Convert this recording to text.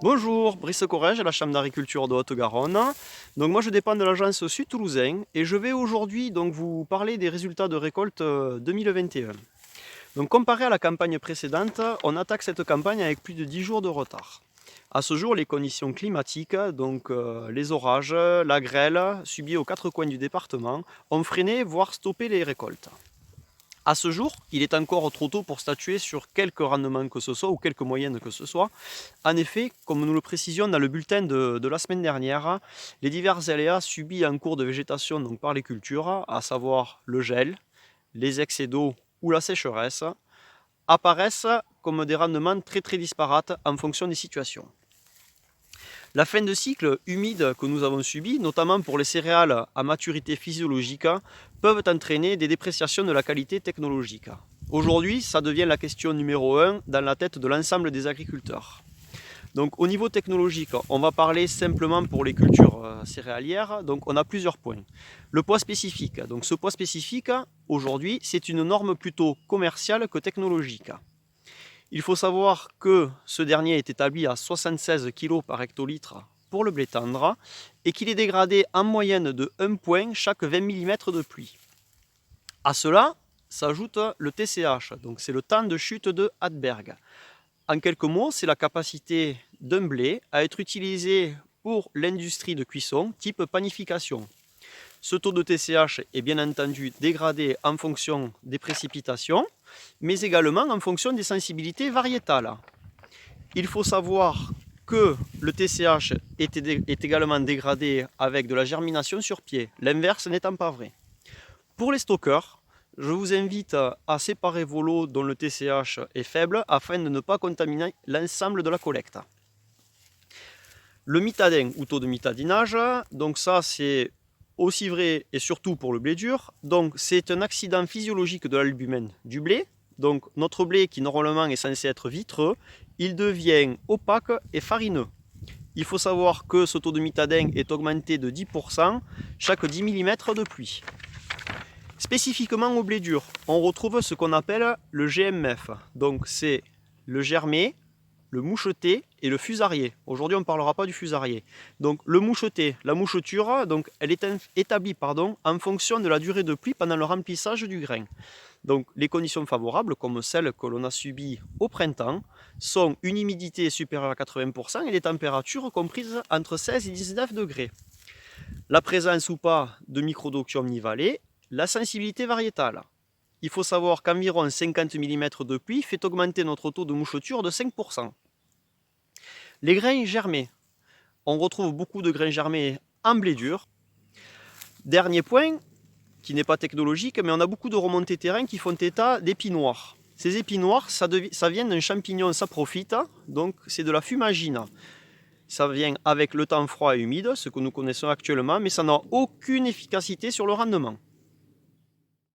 Bonjour, Brice Corrège, à la Chambre d'agriculture de Haute-Garonne. Donc moi je dépends de l'agence Sud Toulousain et je vais aujourd'hui donc vous parler des résultats de récolte 2021. Donc comparé à la campagne précédente, on attaque cette campagne avec plus de 10 jours de retard. À ce jour, les conditions climatiques, donc les orages, la grêle subie aux quatre coins du département, ont freiné voire stoppé les récoltes. À ce jour, il est encore trop tôt pour statuer sur quelque rendement que ce soit ou quelque moyenne que ce soit. En effet, comme nous le précisions dans le bulletin de la semaine dernière, les divers aléas subis en cours de végétation donc par les cultures, à savoir le gel, les excès d'eau ou la sécheresse, apparaissent comme des rendements très disparates en fonction des situations. La fin de cycle humide que nous avons subie, notamment pour les céréales à maturité physiologique, peuvent entraîner des dépréciations de la qualité technologique. Aujourd'hui, ça devient la question numéro 1 dans la tête de l'ensemble des agriculteurs. Donc au niveau technologique, on va parler simplement pour les cultures céréalières, donc on a plusieurs points. Le poids spécifique, donc ce poids spécifique, aujourd'hui, c'est une norme plutôt commerciale que technologique. Il faut savoir que ce dernier est établi à 76 kg par hectolitre pour le blé tendre et qu'il est dégradé en moyenne de 1 point chaque 20 mm de pluie. À cela s'ajoute le TCH, donc c'est le temps de chute de Hadberg. En quelques mots, c'est la capacité d'un blé à être utilisé pour l'industrie de cuisson type panification. Ce taux de TCH est bien entendu dégradé en fonction des précipitations, mais également en fonction des sensibilités variétales. Il faut savoir que le TCH est également dégradé avec de la germination sur pied, l'inverse n'étant pas vrai. Pour les stockeurs, je vous invite à séparer vos lots dont le TCH est faible afin de ne pas contaminer l'ensemble de la collecte. Le mitadin ou taux de mitadinage, donc ça c'est aussi vrai et surtout pour le blé dur. Donc c'est un accident physiologique de l'albumène du blé. Donc notre blé qui normalement est censé être vitreux, il devient opaque et farineux. Il faut savoir que ce taux de mitadin est augmenté de 10% chaque 10 mm de pluie. Spécifiquement au blé dur, on retrouve ce qu'on appelle le GMF. Donc c'est le germé, le moucheté et le fusarié. Aujourd'hui, on ne parlera pas du fusarié. Donc le moucheté, la moucheture, donc, elle est établie en fonction de la durée de pluie pendant le remplissage du grain. Donc les conditions favorables, comme celles que l'on a subies au printemps, sont une humidité supérieure à 80% et des températures comprises entre 16 et 19 degrés. La présence ou pas de microdoctium nivalé, la sensibilité variétale. Il faut savoir qu'environ 50 mm de pluie fait augmenter notre taux de moucheture de 5%. Les grains germés. On retrouve beaucoup de grains germés en blé dur. Dernier point, qui n'est pas technologique, mais on a beaucoup de remontées terrain qui font état d'épis noirs. Ces épis noirs, ça vient d'un champignon saprophite, donc c'est de la fumagine. Ça vient avec le temps froid et humide, ce que nous connaissons actuellement, mais ça n'a aucune efficacité sur le rendement.